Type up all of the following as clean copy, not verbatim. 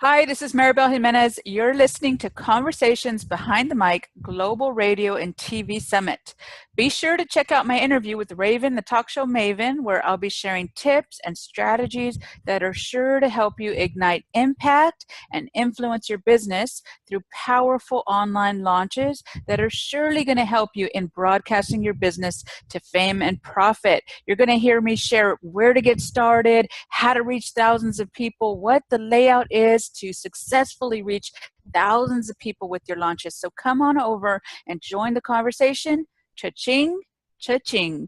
Hi, this is Maribel Jimenez. You're listening to Conversations Behind the Mic Global Radio and TV Summit. Be sure to check out my interview with Raven, the talk show maven, where I'll be sharing tips and strategies that are sure to help you ignite impact and influence your business through powerful online launches that are surely going to help you in broadcasting your business to fame and profit. You're going to hear me share where to get started, how to reach thousands of people, what the layout is to successfully reach thousands of people with your launches. So come on over and join the conversation. Cha-ching, cha-ching.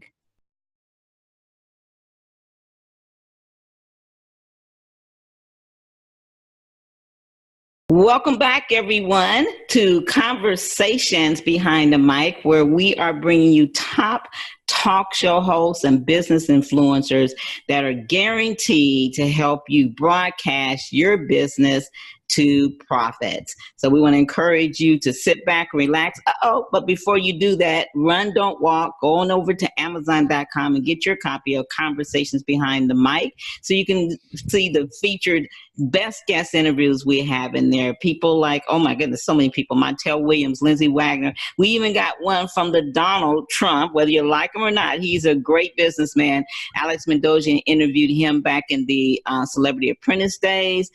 Welcome back, everyone, to Conversations Behind the Mic, where we are bringing you top talk show hosts and business influencers that are guaranteed to help you broadcast your business to profits. So we want to encourage you to sit back, relax. But before you do that, run, don't walk. Go on over to Amazon.com and get your copy of Conversations Behind the Mic so you can see the featured best guest interviews we have in there. People like, oh my goodness, so many people. Montel Williams, Lindsay Wagner. We even got one from the Donald Trump, whether you like him or not. He's a great businessman. Alex Mendoza interviewed him back in the Celebrity Apprentice days.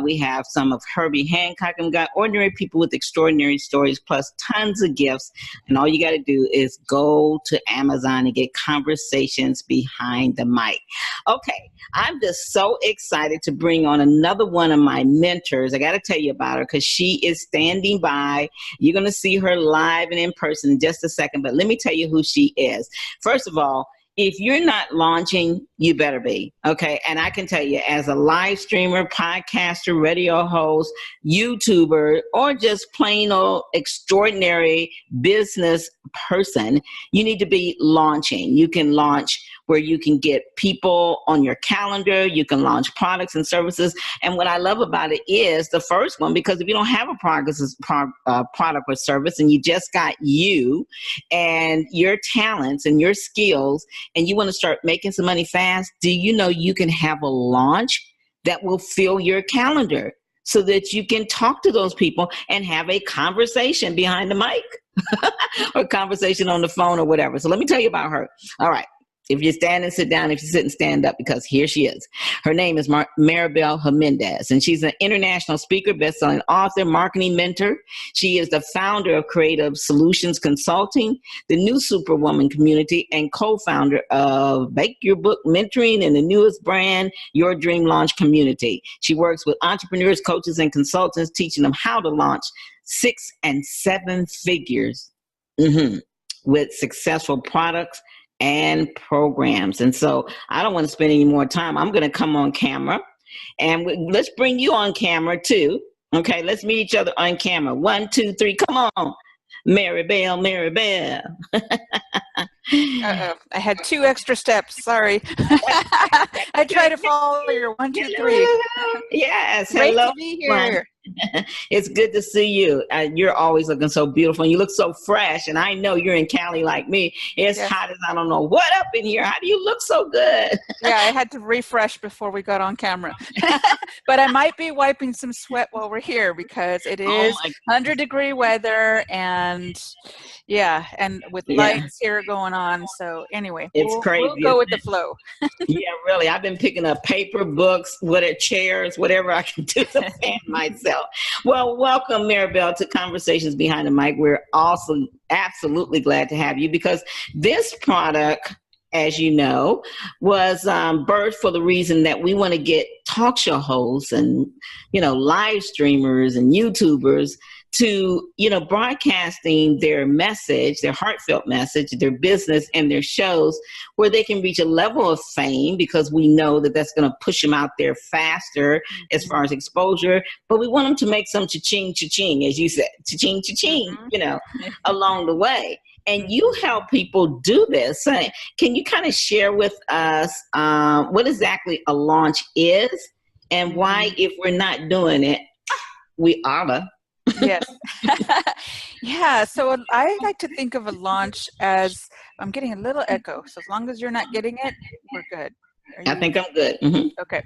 We have some of Herbie Hancock, and we got ordinary people with extraordinary stories, plus tons of gifts. And all you got to do is go to Amazon and get Conversations Behind the Mic. Okay, I'm just so excited to bring on another one of my mentors. I got to tell you about her because she is standing by. You're going to see her live and in person in just a second, but let me tell you who she is. First of all, if you're not launching, you better be, okay? And I can tell you, as a live streamer, podcaster, radio host, YouTuber, or just plain old extraordinary business person, you need to be launching. You can launch where you can get people on your calendar. You can launch products and services. And what I love about it is the first one, because if you don't have a product or service and you just got you and your talents and your skills, and you want to start making some money fast, do you know you can have a launch that will fill your calendar so that you can talk to those people and have a conversation behind the mic or conversation on the phone or whatever. So let me tell you about her. All right. If you're standing, sit down. If you're sitting, stand up, because here she is. Her name is Maribel Jimenez, and she's an international speaker, best-selling author, marketing mentor. She is the founder of Creative Solutions Consulting, the New Superwoman Community, and co-founder of Bake Your Book Mentoring and the newest brand, Your Dream Launch Community. She works with entrepreneurs, coaches, and consultants, teaching them how to launch 6 and 7 figures with successful products and programs. And so I don't want to spend any more time. I'm going to come on camera, and let's bring you on camera too. Okay, let's meet each other on camera. 1, 2, 3, come on. Maribel. Uh-oh. I had 2 extra steps. Sorry. I try to follow your 1, 2, 3. Yes. Great Hello. to be here. It's good to see you. You're always looking so beautiful, and you look so fresh. And I know you're in Cali like me. It's hot as I don't know what up in here. How do you look so good? Yeah, I had to refresh before we got on camera. But I might be wiping some sweat while we're here because it is 100-degree weather, and and with lights here going on. So anyway, it's crazy. We'll go with the flow. Yeah, really. I've been picking up paper, books, chairs, whatever I can do to fan myself. Well, welcome, Maribel, to Conversations Behind the Mic. We're also absolutely glad to have you, because this product, as you know, was birthed for the reason that we want to get talk show hosts and, live streamers and YouTubers to, broadcasting their message, their heartfelt message, their business and their shows, where they can reach a level of fame, because we know that that's going to push them out there faster as far as exposure. But we want them to make some cha-ching, cha-ching, as you said, cha-ching, cha-ching, along the way. And you help people do this. Can you kind of share with us what exactly a launch is, and why, if we're not doing it, we oughta? Yes. Yeah. So I like to think of a launch as, I'm getting a little echo. So as long as you're not getting it, we're good. Are I you think I'm good. Mm-hmm. okay?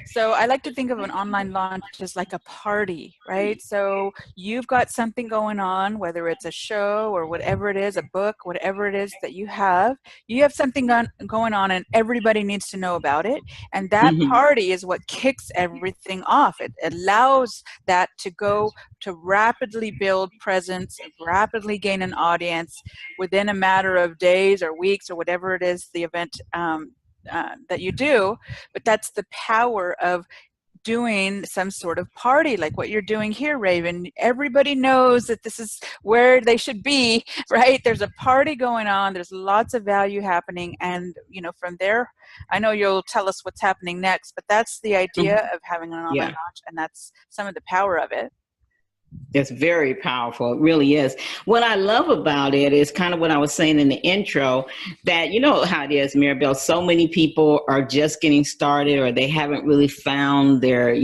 So I like to think of an online launch as like a party, right? So you've got something going on, whether it's a show or whatever it is, a book, whatever it is that you have something going on and everybody needs to know about it. And that Mm-hmm. party is what kicks everything off. It allows that to go to rapidly build presence, rapidly gain an audience within a matter of days or weeks or whatever it is the event that you do. But that's the power of doing some sort of party like what you're doing here, Raven. Everybody knows that this is where they should be, right? There's a party going on, there's lots of value happening, and from there, I know you'll tell us what's happening next, but that's the idea of having an online Yeah. launch, and that's some of the power of it. It's very powerful. It really is. What I love about it is kind of what I was saying in the intro, that you know how it is, Maribel. So many people are just getting started, or they haven't really found their,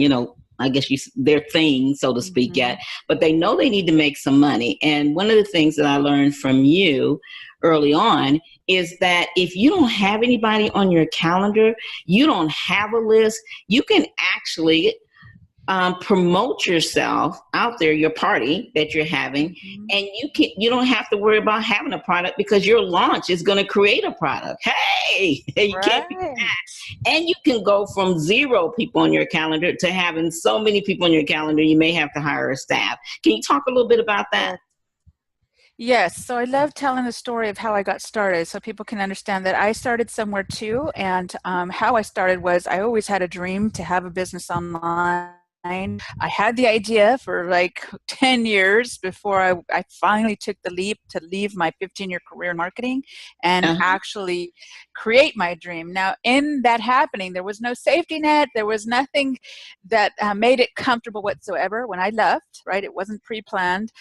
I guess their thing, so to speak, yet. But they know they need to make some money. And one of the things that I learned from you early on is that if you don't have anybody on your calendar, you don't have a list, you can actually promote yourself out there, your party that you're having, and you don't have to worry about having a product, because your launch is going to create a product. Hey, you can't beat that. And you can go from 0 people on your calendar to having so many people on your calendar, you may have to hire a staff. Can you talk a little bit about that? Yes, so I love telling the story of how I got started so people can understand that I started somewhere too. And how I started was I always had a dream to have a business online. I had the idea for like 10 years before I finally took the leap to leave my 15-year career in marketing and actually create my dream. Now, in that happening, there was no safety net. There was nothing that made it comfortable whatsoever when I left, right? It wasn't pre-planned.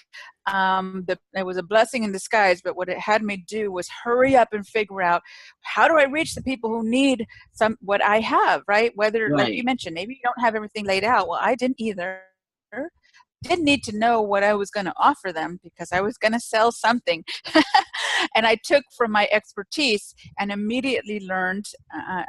It was a blessing in disguise, but what it had me do was hurry up and figure out, how do I reach the people who need what I have, right? Whether, like you mentioned, maybe you don't have everything laid out. Well, I didn't either. Didn't need to know what I was going to offer them because I was going to sell something. And I took from my expertise and immediately learned,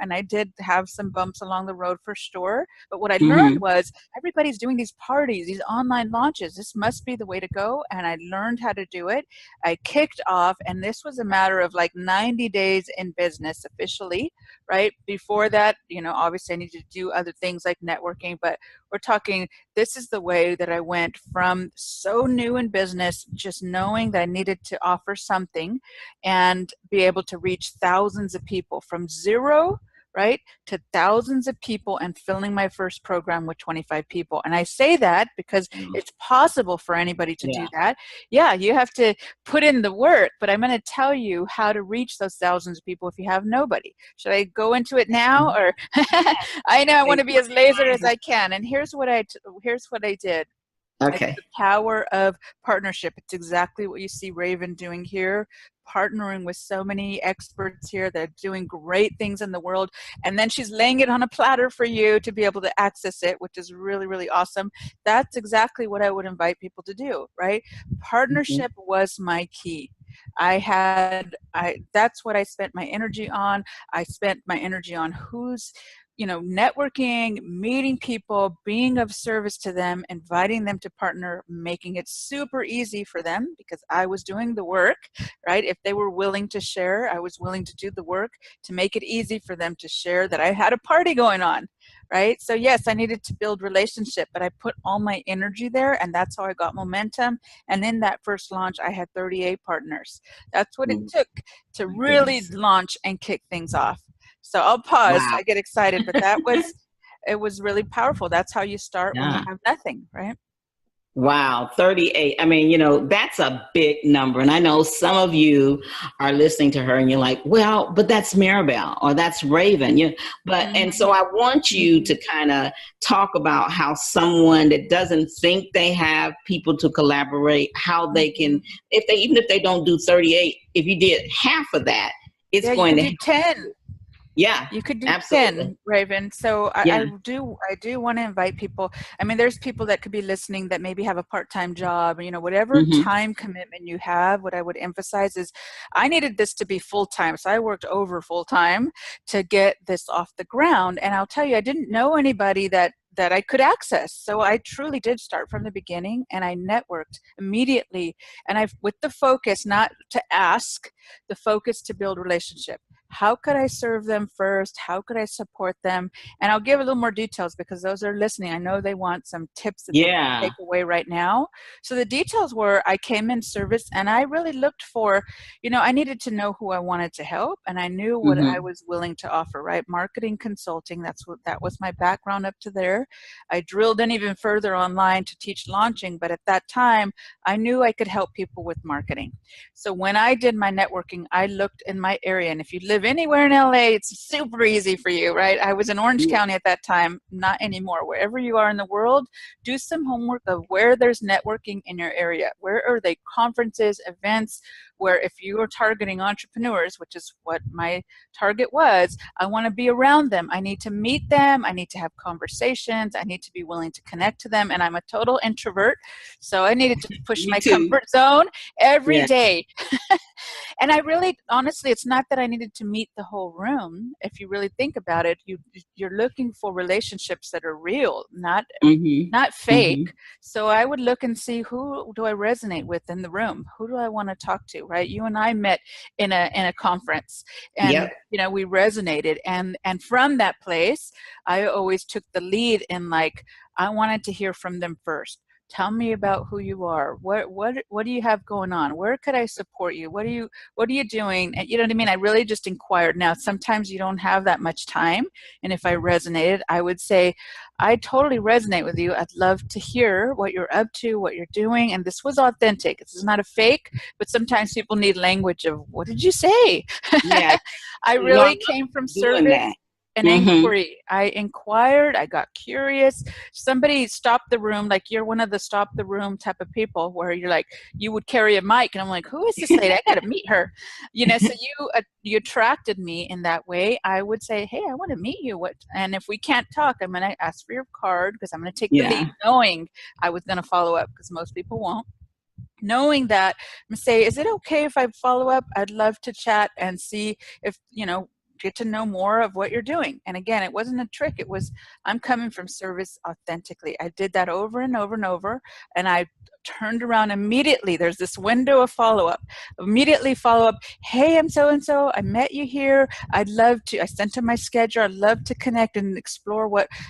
and I did have some bumps along the road for sure, but what I learned was everybody's doing these parties, these online launches. This must be the way to go, and I learned how to do it. I kicked off, and this was a matter of like 90 days in business officially, right? Before that, obviously I needed to do other things like networking, but we're talking, this is the way that I went from so new in business, just knowing that I needed to offer something and be able to reach thousands of people from 0, right, to thousands of people, and filling my first program with 25 people. And I say that because it's possible for anybody to do that. Yeah, you have to put in the work, but I'm going to tell you how to reach those thousands of people if you have nobody. Should I go into it now, or I know I want to be as laser as I can. And here's what I did. Okay. It's the power of partnership. It's exactly what you see Raven doing here, partnering with so many experts here that are doing great things in the world. And then she's laying it on a platter for you to be able to access it, which is really, really awesome. That's exactly what I would invite people to do, right? Partnership was my key. That's what I spent my energy on. I spent my energy on who's networking, meeting people, being of service to them, inviting them to partner, making it super easy for them because I was doing the work, right? If they were willing to share, I was willing to do the work to make it easy for them to share that I had a party going on, right? So yes, I needed to build relationship, but I put all my energy there, and that's how I got momentum. And in that first launch, I had 38 partners. That's what it took to really launch and kick things off. So I'll pause. Wow. I get excited, but it was really powerful. That's how you start when you have nothing, right? Wow, 38. I mean, that's a big number. And I know some of you are listening to her and you're like, well, but that's Maribel or that's Raven. And so I want you to kind of talk about how someone that doesn't think they have people to collaborate, how they can, even if they don't do 38, if you did half of that, it's going to do 10. Yeah, You could do 10, absolutely. Raven. So Yeah. I do want to invite people. I mean, there's people that could be listening that maybe have a part-time job, you know, whatever Mm-hmm. time commitment you have. What I would emphasize is I needed this to be full-time. So I worked over full-time to get this off the ground. And I'll tell you, I didn't know anybody that I could access. So I truly did start from the beginning, and I networked immediately. And I've, with the focus not to ask, the focus to build relationship. How could I serve them first? How could I support them? And I'll give a little more details because those are listening. I know they want some tips that they can Yeah. take away right now. So the details were I came in service and I really looked for, you know, I needed to know who I wanted to help, and I knew what I Mm-hmm. was willing to offer, right? Marketing consulting, that was my background up to there. I drilled in even further online to teach launching, but at that time I knew I could help people with marketing. So when I did my networking, I looked in my area. And if you live anywhere in LA, it's super easy for you, right? I was in Orange County at that time, not anymore. Wherever you are in the world, do some homework of where there's networking in your area. Where are they conferences, events, where if you are targeting entrepreneurs, which is what my target was, I want to be around them. I need to meet them. I need to have conversations. I need to be willing to connect to them. And I'm a total introvert. So I needed to push Me my too. comfort zone every Yeah. day. And I really, honestly, it's not that I needed to meet the whole room. If you really think about it, you're looking for relationships that are real, not Mm-hmm. Mm-hmm. fake. So I would look and see, who do I resonate with in the room? Who do I want to talk to, right? You and I met in a conference, and Yep. you know, we resonated, and from that place I always took the lead in, like, I wanted to hear from them first. Tell me about who you are. What do you have going on? Where could I support you? What are you doing? And you know what I mean? I really just inquired. Now, sometimes you don't have that much time, and if I resonated, I would say, I totally resonate with you. I'd love to hear what you're up to, what you're doing. And this was authentic. This is not a fake, but sometimes people need language of, what did you say? Yeah. I No, really I'm came from doing service that. and Mm-hmm. inquiry. I inquired, I got curious. Somebody stopped the room, like you're one of the stop the room type of people where you're like, you would carry a mic, and I'm like, who is this lady? I got to meet her. You know, so you attracted me in that way. I would say, hey, I want to meet you. What? And if we can't talk, I'm going to ask for your card because I'm going to take the lead, Yeah. knowing I was going to follow up because most people won't. Knowing that, I'm gonna say, is it okay if I follow up? I'd love to chat and see if, you know, get to know more of what you're doing. And again, it wasn't a trick. It was, I'm coming from service authentically. I did that over and over and over, and I turned around immediately. There's this window of follow-up. Immediately follow up. Hey, I'm so and so. I met you here. I'd love to. I sent him my schedule. I'd love to connect and explore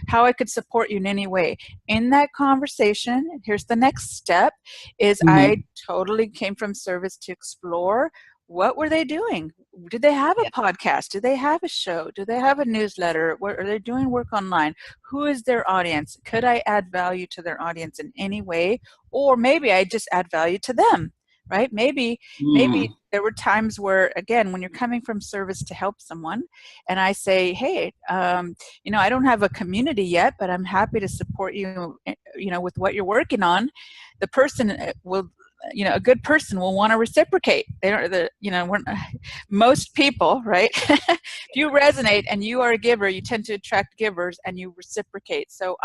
how I could support you in any way. In that conversation, here's the next step: is I Mm-hmm. totally came from service to explore, what were they doing? Did they have a Yeah. podcast? Do they have a show? Do they have a newsletter? What, are they doing work online? Who is their audience? Could I add value to their audience in any way? Or maybe I just add value to them, right? Maybe Mm. there were times where, again, when you're coming from service to help someone, and I say, hey, you know, I don't have a community yet, but I'm happy to support you, you know, with what you're working on. The person will, you know, a good person will want to reciprocate. They don't, you know, most people, right? If you resonate and you are a giver, you tend to attract givers and you reciprocate. So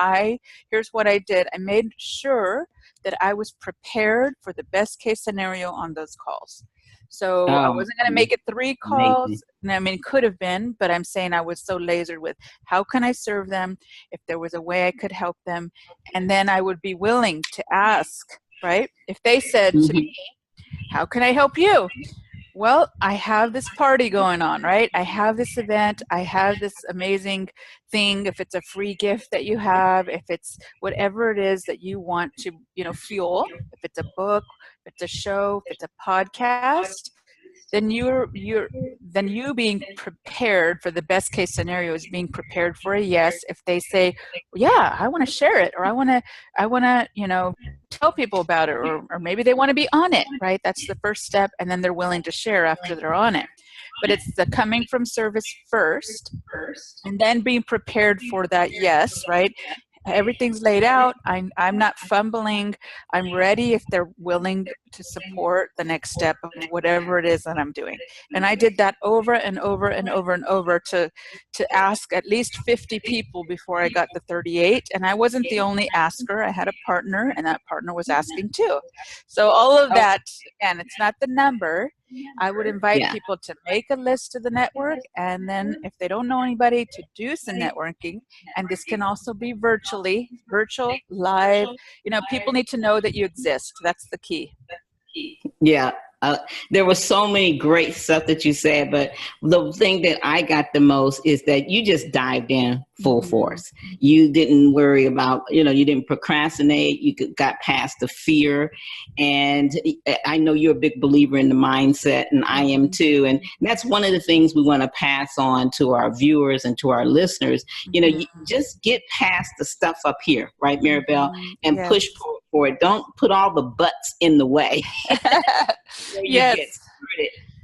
here's what I did. I made sure that I was prepared for the best case scenario on those calls. So I Oh, wasn't going to make it 3 amazing. calls. I mean, it could have been, but I'm saying I was so lasered with, how can I serve them? If there was a way I could help them, and then I would be willing to ask, right? If they said to me, Mm-hmm. how can I help you? Well, I have this party going on, right? I have this event. I have this amazing thing. If it's a free gift that you have, if it's whatever it is that you want to, you know, fuel, if it's a book, if it's a show, if it's a podcast, then you being prepared for the best case scenario is being prepared for a yes. If they say, well, yeah, I want to share it, or I want to, you know, tell people about it, or maybe they want to be on it, right? That's the first step, and then they're willing to share after they're on it. But it's the coming from service first, and then being prepared for that yes, right? Everything's laid out. I'm not fumbling. I'm ready if they're willing to support the next step of whatever it is that I'm doing. And I did that over and over and over and over to ask at least 50 people before I got to 38. And I wasn't the only asker. I had a partner, and that partner was asking too. So all of that, and it's not the number. I would invite people to make a list of the network, and then if they don't know anybody, to do some networking. And this can also be virtual, live. People need to know that you exist. That's the key. Yeah. There was so many great stuff that you said, but the thing that I got the most is that you just dived in full force. You didn't worry about, you didn't procrastinate. You got past the fear. And I know you're a big believer in the mindset, and I am too. And that's one of the things we want to pass on to our viewers and to our listeners. You just get past the stuff up here, right, Maribel, and push for it. Don't put all the butts in the way. Yes.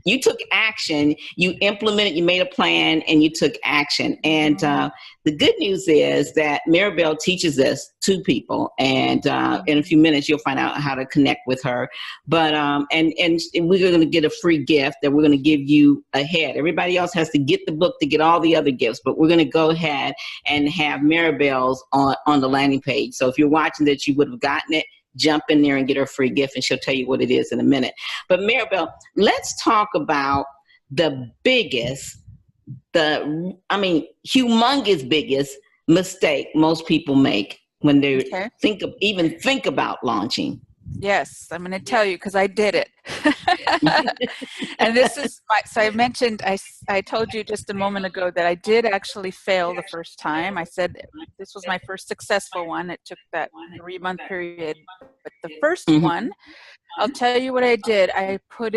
You took action, you implemented, you made a plan, and you took action. And the good news is that Maribel teaches this to people. And in a few minutes, you'll find out how to connect with her. But and we're going to get a free gift that we're going to give you ahead. Everybody else has to get the book to get all the other gifts, but we're going to go ahead and have Maribel's on the landing page. So if you're watching this, you would have gotten it. Jump in there and get her free gift, and she'll tell you what it is in a minute. But Maribel, let's talk about the humongous biggest mistake most people make when they think about launching. Yes, I'm going to tell you because I did it. And this is so I mentioned, I told you just a moment ago that I did actually fail the first time. I said this was my first successful one. It took that 3-month period. But the first one, I'll tell you what I did. I put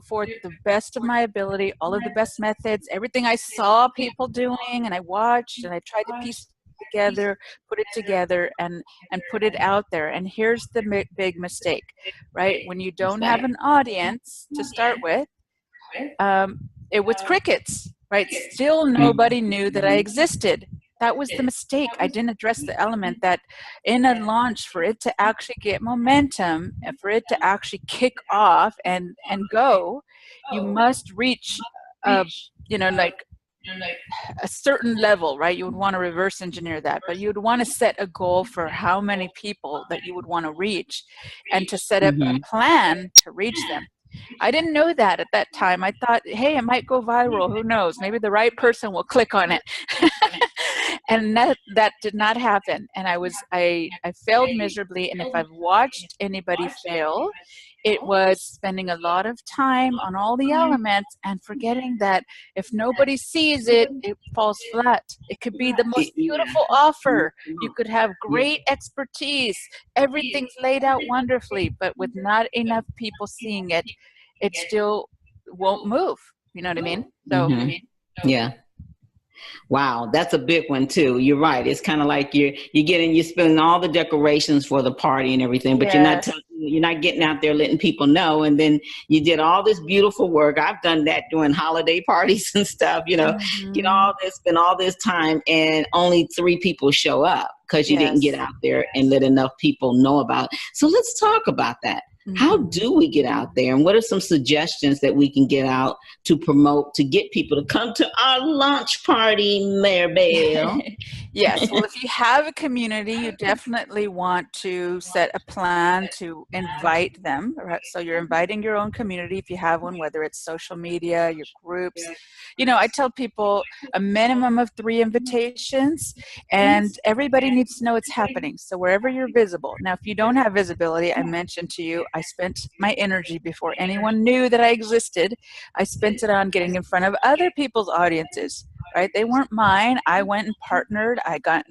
forth the best of my ability, all of the best methods, everything I saw people doing, and I watched, and I tried to piece put it together and put it out there. And here's the big mistake, right? When you don't have an audience to start with, it was crickets, right? Still nobody knew that I existed. That was the mistake. I didn't address the element that in a launch, for it to actually get momentum and for it to actually kick off and go, you must reach a certain level, right? You would want to reverse engineer that, but you would want to set a goal for how many people that you would want to reach and to set up a plan to reach them. I didn't know that at that time. I thought, hey, it might go viral. Who knows? Maybe the right person will click on it. And that did not happen. And I failed miserably. And if I've watched anybody fail, it was spending a lot of time on all the elements and forgetting that if nobody sees it, it falls flat. It could be the most beautiful offer. You could have great expertise. Everything's laid out wonderfully, but with not enough people seeing it, it still won't move. You know what I mean? So, yeah. Wow, that's a big one too. You're right. It's kind of like you're spending all the decorations for the party and everything, but you're not getting out there letting people know. And then you did all this beautiful work. I've done that during holiday parties and stuff. Get spend all this time, and only 3 people show up because you didn't get out there and let enough people know about it. So let's talk about that. How do we get out there, and what are some suggestions that we can get out to promote, to get people to come to our launch party, Maribel? Yes. Well, if you have a community, you definitely want to set a plan to invite them. Right? So you're inviting your own community if you have one, whether it's social media, your groups. I tell people a minimum of 3 invitations, and everybody needs to know it's happening. So wherever you're visible. Now, if you don't have visibility, I mentioned to you, I spent my energy before anyone knew that I existed. I spent it on getting in front of other people's audiences, right? They weren't mine. I went and partnered. I got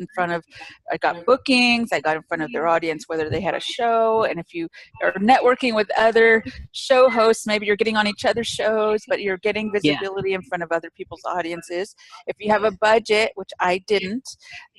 bookings. I got in front of their audience, whether they had a show. And if you are networking with other show hosts, maybe you're getting on each other's shows, but you're getting visibility in front of other people's audiences. If you have a budget, which I didn't,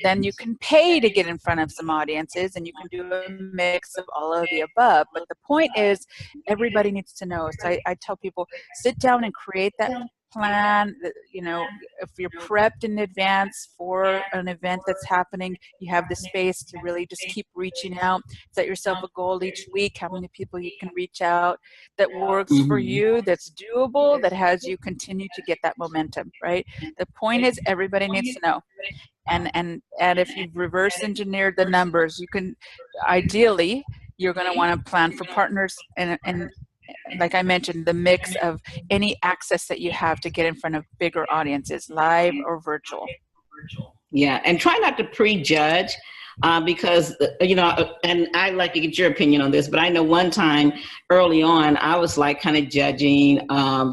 then you can pay to get in front of some audiences, and you can do a mix of all of the above. But the point is, everybody needs to know. So I tell people, sit down and create that plan, if you're prepped in advance for an event that's happening, you have the space to really just keep reaching out. Set yourself a goal each week, how many people you can reach out that works for you, that's doable, that has you continue to get that momentum, right? The point is everybody needs to know. And if you've reverse engineered the numbers, you can ideally you're going to want to plan for partners and like I mentioned, the mix of any access that you have to get in front of bigger audiences, live or virtual. Yeah, and try not to prejudge because, and I'd like to get your opinion on this, but I know one time early on, I was like kind of judging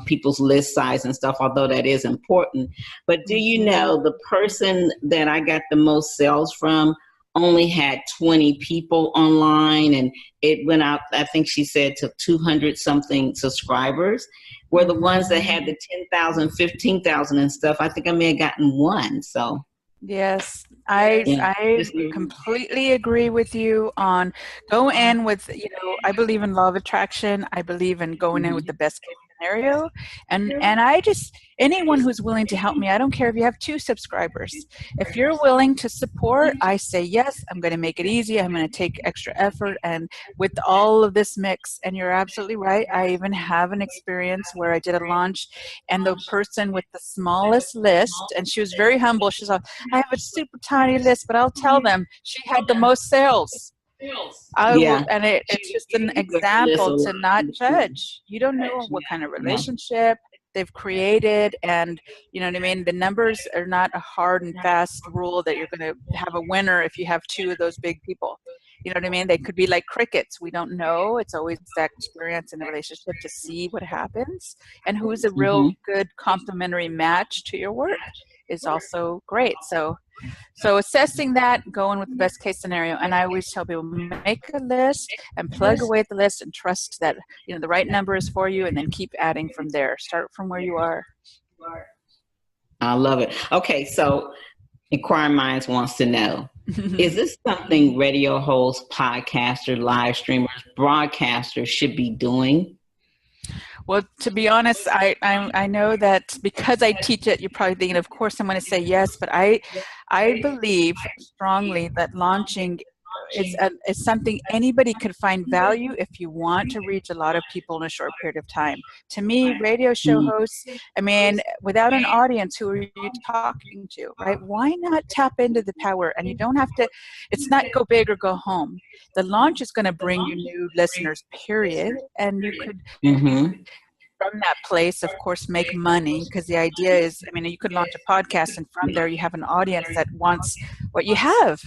people's list size and stuff, although that is important. But do you know the person that I got the most sales from only had 20 people online, and it went out, I think she said, to 200 something subscribers, were the ones that had the 10,000, 15,000 and stuff. I think I may have gotten one. So yes, I completely agree with you on go in with, I believe in law of attraction. I believe in going in with the best case scenario. And I just, anyone who's willing to help me, I don't care if you have 2 subscribers. If you're willing to support, I say, yes, I'm going to make it easy. I'm going to take extra effort. And with all of this mix, and you're absolutely right, I even have an experience where I did a launch and the person with the smallest list, and she was very humble. She's like, I have a super tiny list, but I'll tell them she had the most sales. And it's just an example to not judge. You don't know what kind of relationship they've created, and you know what I mean? The numbers are not a hard and fast rule that you're going to have a winner if you have 2 of those big people. You know what I mean? They could be like crickets. We don't know. It's always that experience in a relationship to see what happens, and who's a real good complementary match to your work is also great. So assessing that, going with the best case scenario, and I always tell people, make a list and plug away at the list and trust that the right number is for you, and then keep adding from there. Start from where you are. I love it. Okay, so Inquiring Minds wants to know, is this something radio hosts, podcasters, live streamers, broadcasters should be doing? Well, to be honest, I know that because I teach it, you're probably thinking, of course, I'm going to say yes, but I believe strongly that launching is something anybody could find value if you want to reach a lot of people in a short period of time. To me, radio show hosts, I mean, without an audience, who are you talking to, right? Why not tap into the power? And you don't have to, it's not go big or go home. The launch is going to bring you new listeners, period. And you could, from that place, of course, make money, because the idea is, I mean, you could launch a podcast and from there you have an audience that wants what you have.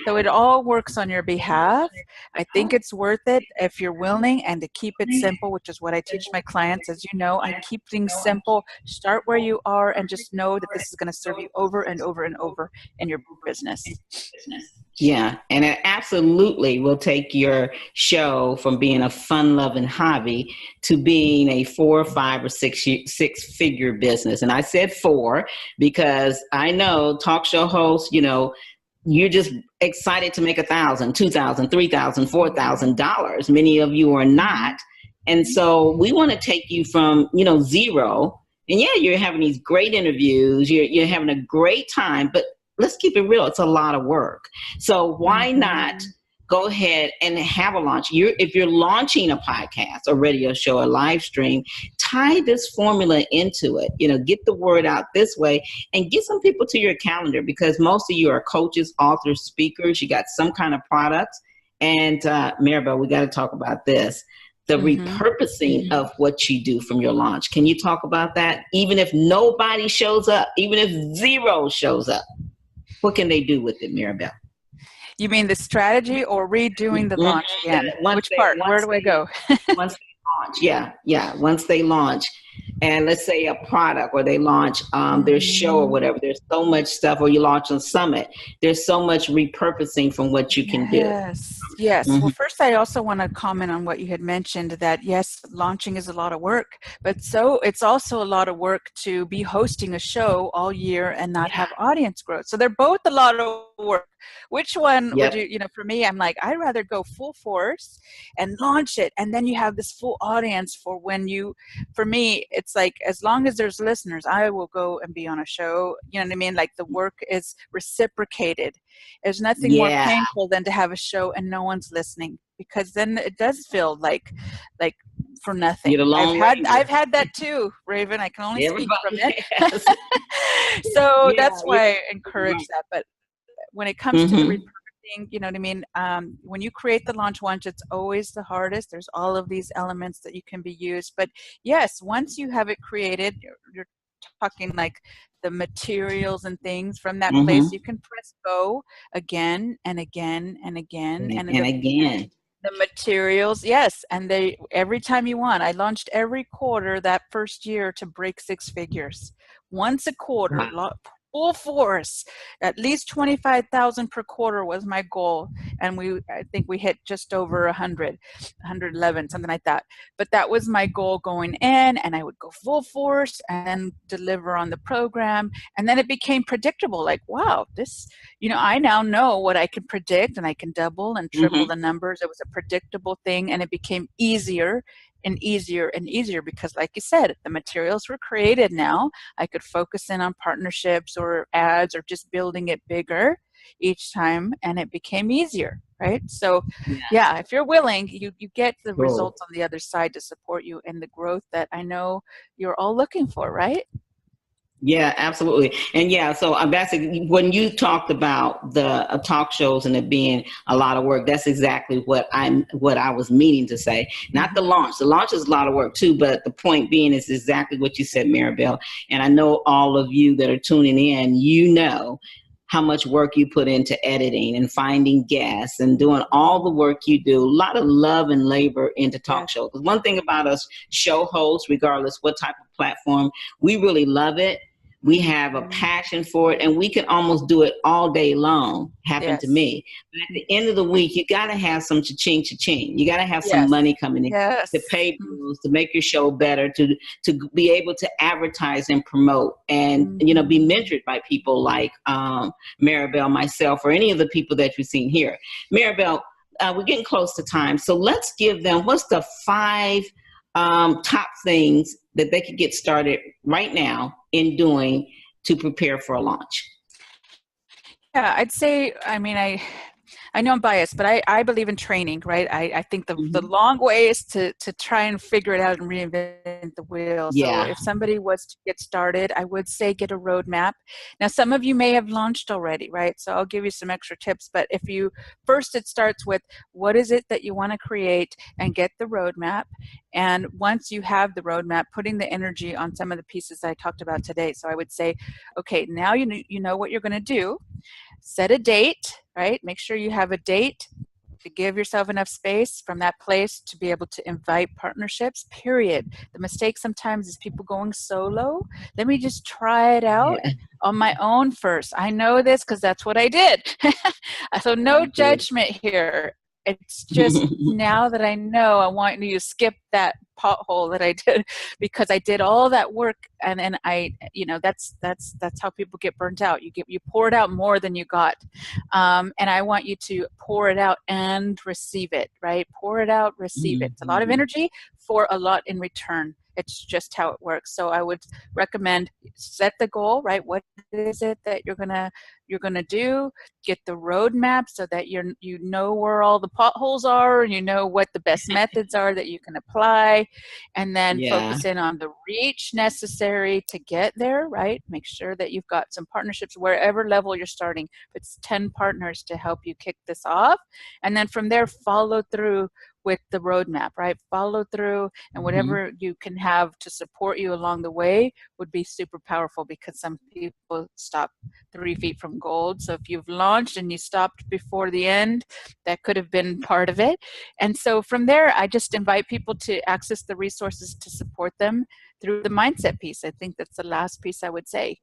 So it all works on your behalf. I think it's worth it if you're willing, and to keep it simple, which is what I teach my clients. As you know, I keep things simple. Start where you are and just know that this is going to serve you over and over and over in your business. Yeah, and it absolutely will take your show from being a fun-loving hobby to being a 4, 5, or 6-figure business. And I said 4 because I know talk show hosts, you're just excited to make $1,000, $2,000, $3,000, $4,000. Many of you are not. And so we want to take you from, zero. And yeah, you're having these great interviews. You're having a great time, but let's keep it real. It's a lot of work. So why not go ahead and have a launch? If you're launching a podcast, a radio show, a live stream, tie this formula into it. Get the word out this way and get some people to your calendar, because most of you are coaches, authors, speakers. You got some kind of products. And Maribel, we got to talk about this. The repurposing of what you do from your launch. Can you talk about that? Even if nobody shows up, even if 0 shows up, what can they do with it, Maribel? You mean the strategy or redoing the launch again? Which part? Where do I go? Once they launch, yeah. Once they launch, and let's say a product, or they launch their show or whatever, there's so much stuff, or you launch a summit, there's so much repurposing from what you can do. Yes. Well, first, I also want to comment on what you had mentioned, that yes, launching is a lot of work, but so it's also a lot of work to be hosting a show all year and not have audience growth. So they're both a lot of work. Which one would you, for me, I'm like, I'd rather go full force and launch it. And then you have this full audience for when for me, it's like, as long as there's listeners, I will go and be on a show. You know what I mean? Like, the work is reciprocated. There's nothing more Yeah. painful than to have a show and no one's listening, because then it does feel like for You're nothing. the Lone I've Ranger. had that too, Raven. I can only speak from Everybody it. has. So Yeah. that's why I encourage that. But when it comes to the Mm-hmm. repurposing, you know what I mean? When you create the launch once, it's always the hardest. There's all of these elements that you can be used. But yes, once you have it created, you're talking like the materials and things from that place, Mm-hmm. you can press go again and again and again. And And again. the materials, yes, and they, every time you want. I launched every quarter that first year to break 6 figures. Once a quarter, Wow. full force, at least 25,000 per quarter was my goal. And I think we hit just over 100, 111, something like that. But that was my goal going in, and I would go full force and then deliver on the program. And then it became predictable. Like, wow, this, I now know what I can predict, and I can double and triple Mm-hmm. the numbers. It was a predictable thing, and it became easier and easier and easier because, like you said, the materials were created now. I could focus in on partnerships or ads or just building it bigger each time, and it became easier, right? So, Yes. yeah, if you're willing, you get the Cool. results on the other side to support you in the growth that I know you're all looking for, right? Yeah, absolutely. And yeah, so that's when you talked about the talk shows and it being a lot of work. That's exactly what I was meaning to say. Not the Mm-hmm. launch. The launch is a lot of work too, but the point being is exactly what you said, Maribel. And I know all of you that are tuning in, how much work you put into editing and finding guests and doing all the work you do. A lot of love and labor into talk Yes. shows. Because one thing about us show hosts, regardless what type of platform, we really love it. We have a Mm-hmm. passion for it, and we can almost do it all day long. Happened to Yes. me. But at the end of the week, you got to have some cha-ching. You got to have some Yes. money coming in to Yes. pay bills, to make your show better, to be able to advertise and promote, and be Mm-hmm. mentored by people like Maribel, myself, or any of the people that you've seen here. Maribel, we're getting close to time, so let's give them what's the 5 top things that they could get started right now in doing to prepare for a launch. Yeah, I'd say, I know I'm biased, but I believe in training, right? I think the Mm-hmm. long way is to try and figure it out and reinvent the wheel. So Yeah. if somebody was to get started, I would say get a roadmap. Now, some of you may have launched already, right? So I'll give you some extra tips. But if you first, it starts with what is it that you want to create and get the roadmap. And once you have the roadmap, putting the energy on some of the pieces I talked about today. So I would say, okay, now you know what you're going to do. Set a date, right? Make sure you have a date to give yourself enough space from that place to be able to invite partnerships, period. The mistake sometimes is people going solo. Let me just try it out Yeah. on my own first. I know this because that's what I did. So no judgment here. It's just now that I know, I want you to skip that pothole that I did because I did all that work, and then that's how people get burnt out. You poured out more than you got, and I want you to pour it out and receive it. Right? Pour it out, receive it. It's a lot of Mhm. energy for a lot in return. It's just how it works. So I would recommend set the goal. Right? What is it that you're gonna do? Get the roadmap so that you know where all the potholes are, and you know what the best methods are that you can apply, and then Yeah. focus in on the reach necessary to get there, right? Make sure that you've got some partnerships wherever level you're starting. If it's 10 partners to help you kick this off, and then from there follow through with the roadmap, right? Follow through, and Mhm. whatever you can have to support you along the way would be super powerful, because some people stop 3 feet from gold. So if you've launched and you stopped before the end, that could have been part of it. And so from there, I just invite people to access the resources to support them through the mindset piece. I think that's the last piece I would say.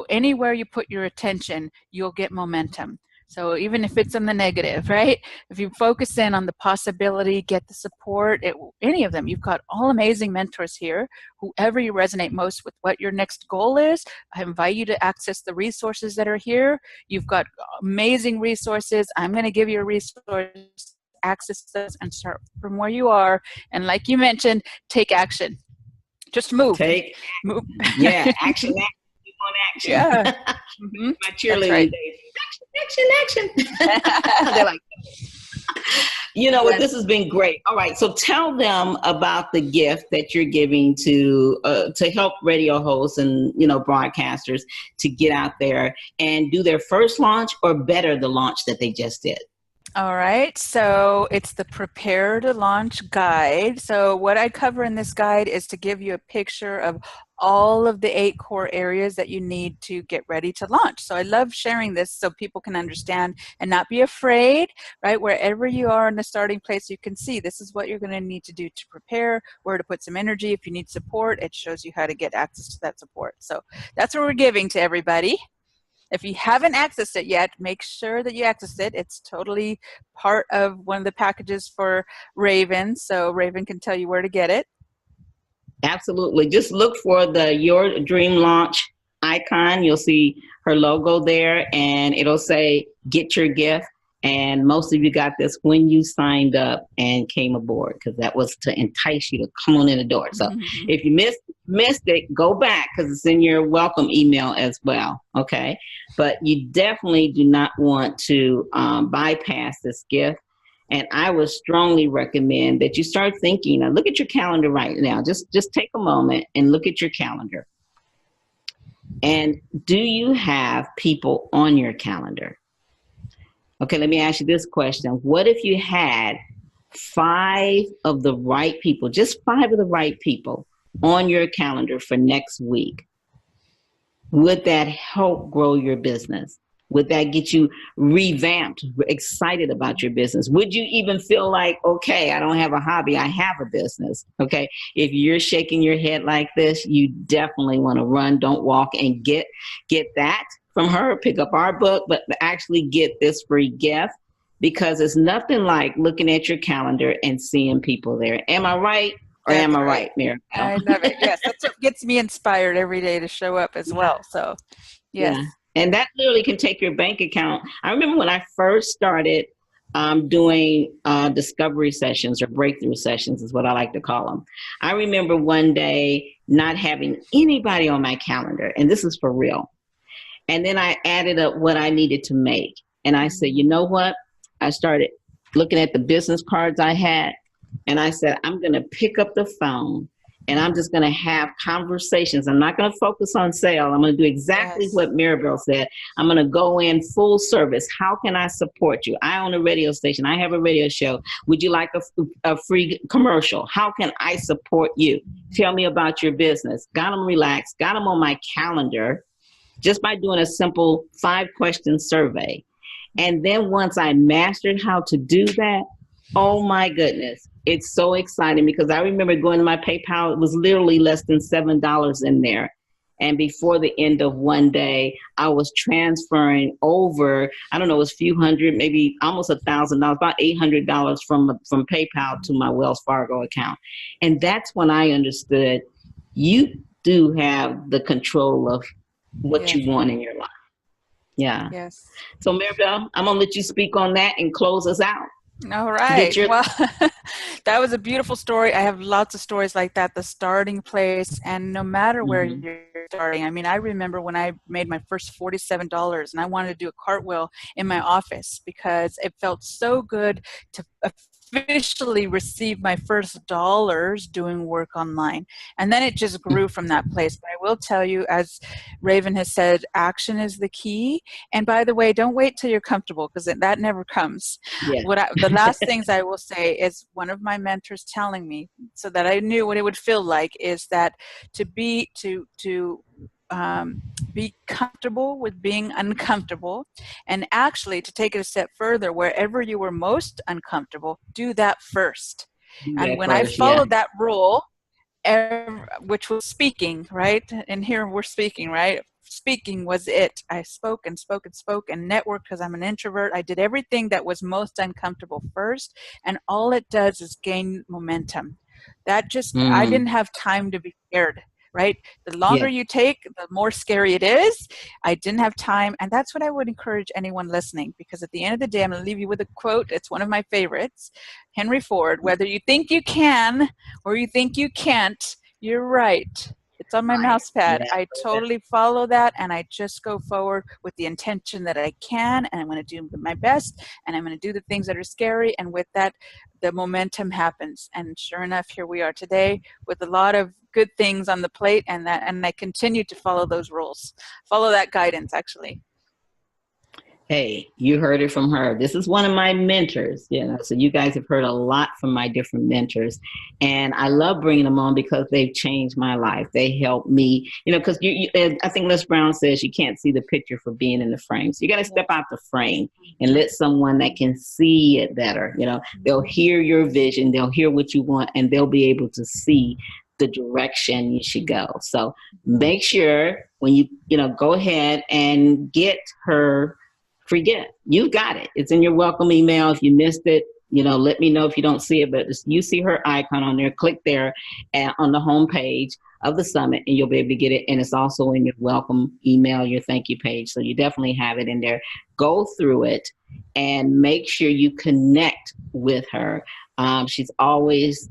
Anywhere you put your attention, you'll get momentum. So even if it's in the negative, right? If you focus in on the possibility, get the support, any of them, you've got all amazing mentors here. Whoever you resonate most with what your next goal is, I invite you to access the resources that are here. You've got amazing resources. I'm going to give you a resource, access those, and start from where you are. And like you mentioned, take action. Just move. Take, Move. yeah, action, keep on action. Yeah. Mm-hmm. My cheerleading Right. days, action. They're like, Yes. this has been great. All right, so tell them about the gift that you're giving to help radio hosts and broadcasters to get out there and do their first launch or better the launch that they just did. All right, so it's the Prepare to Launch guide. So what I cover in this guide is to give you a picture of all of the 8 core areas that you need to get ready to launch. So I love sharing this so people can understand and not be afraid, right? Wherever you are in the starting place, you can see this is what you're going to need to do to prepare, where to put some energy. If you need support, it shows you how to get access to that support. So that's what we're giving to everybody. If you haven't accessed it yet, make sure that you access it. It's totally part of one of the packages for Raven, so Raven can tell you where to get it. Absolutely. Just look for the Your Dream Launch icon. You'll see her logo there, and it'll say, get your gift. And most of you got this when you signed up and came aboard, because that was to entice you to come on in the door. So if you missed it, go back, because it's in your welcome email as well. Okay. But you definitely do not want to bypass this gift. And I would strongly recommend that you start thinking, look at your calendar right now. Just take a moment and look at your calendar. And do you have people on your calendar? Okay, let me ask you this question. What if you had 5 of the right people, just 5 of the right people on your calendar for next week? Would that help grow your business? Would that get you revamped, excited about your business? Would you even feel like, okay, I don't have a hobby, I have a business? Okay, if you're shaking your head like this, you definitely want to run, don't walk, and get that from her, pick up our book, but actually get this free gift, because it's nothing like looking at your calendar and seeing people there. Am I right? Or am I right, Maribel? I love it. Yes, that's what gets me inspired every day to show up as well. So, yes. Yeah. And that literally can take your bank account. I remember when I first started doing discovery sessions, or breakthrough sessions is what I like to call them. I remember one day not having anybody on my calendar, and this is for real. And then I added up what I needed to make. And I said, you know what? I started looking at the business cards I had, and I said, I'm going to pick up the phone and I'm just going to have conversations. I'm not going to focus on sale. I'm going to do exactly what Maribel said. I'm going to go in full service. How can I support you? I own a radio station. I have a radio show. Would you like a free commercial? How can I support you? Tell me about your business. Got them relaxed, got them on my calendar, just by doing a simple 5-question survey. And then once I mastered how to do that, oh my goodness, it's so exciting, because I remember going to my PayPal, it was literally less than $7 in there. And before the end of one day, I was transferring over, I don't know, it was a few hundred, maybe almost $1,000, about $800 from PayPal to my Wells Fargo account. And that's when I understood you do have the control of what you want in your life. Yeah. Yes. So Maribel, I'm going to let you speak on that and close us out. All right. Well, that was a beautiful story. I have lots of stories like that, the starting place, and no matter where you're starting. I mean, I remember when I made my first $47 and I wanted to do a cartwheel in my office because it felt so good to officially receive my first dollars doing work online. And then it just grew from that place. But I will tell you, as Raven has said, action is the key. And by the way, don't wait till you're comfortable, because that never comes. Yeah. The last things I will say is one of my mentors telling me, so that I knew what it would feel like, is that to be comfortable with being uncomfortable, and actually to take it a step further, wherever you were most uncomfortable, do that first. And when I followed that rule, which was speaking, right? And here we're speaking, right? Speaking was it. I spoke and spoke and spoke and networked, because I'm an introvert. I did everything that was most uncomfortable first, and all it does is gain momentum. That just, I didn't have time to be scared. Right? The longer you take, the more scary it is. I didn't have time. And that's what I would encourage anyone listening, because at the end of the day, I'm going to leave you with a quote. It's one of my favorites. Henry Ford: whether you think you can or you think you can't, You're right. It's on my Right. mouse pad. Yeah. I totally follow that, and I just go forward with the intention that I can, and I'm going to do my best, and I'm going to do the things that are scary, and with that, the momentum happens. And sure enough, here we are today with a lot of good things on the plate, and I continue to follow those rules, follow that guidance, actually. Hey, you heard it from her. This is one of my mentors, so you guys have heard a lot from my different mentors. And I love bringing them on because they've changed my life. They help me, because I think Les Brown says you can't see the picture for being in the frame. So you got to step out the frame and let someone that can see it better, they'll hear your vision, they'll hear what you want, and they'll be able to see the direction you should go. So make sure when you go ahead and get her free gift. You've got it. It's in your welcome email. If you missed it, let me know if you don't see it, but you see her icon on there, click there on the home page of the summit and you'll be able to get it. And it's also in your welcome email, your thank you page. So you definitely have it in there. Go through it and make sure you connect with her. She's always,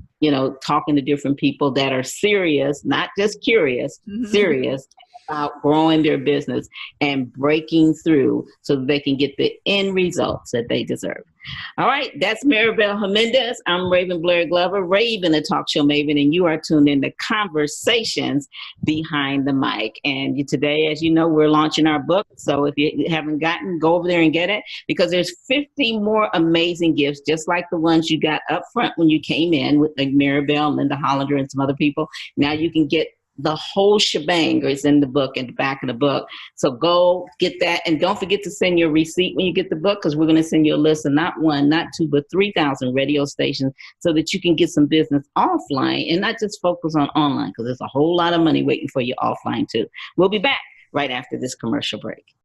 talking to different people that are serious, not just curious, serious about growing their business and breaking through so that they can get the end results that they deserve. All right, that's Maribel Jimenez. I'm Raven Blair Glover, Raven, the talk show maven, and you are tuned in to Conversations Behind the Mic. And today, as you know, we're launching our book. So if you haven't gotten, go over there and get it, because there's 50 more amazing gifts, just like the ones you got up front when you came in with like Maribel, Linda Hollander, and some other people. Now you can get the whole shebang is in the book, in the back of the book. So go get that. And don't forget to send your receipt when you get the book, because we're going to send you a list of not one, not two, but 3,000 radio stations so that you can get some business offline and not just focus on online, because there's a whole lot of money waiting for you offline too. We'll be back right after this commercial break.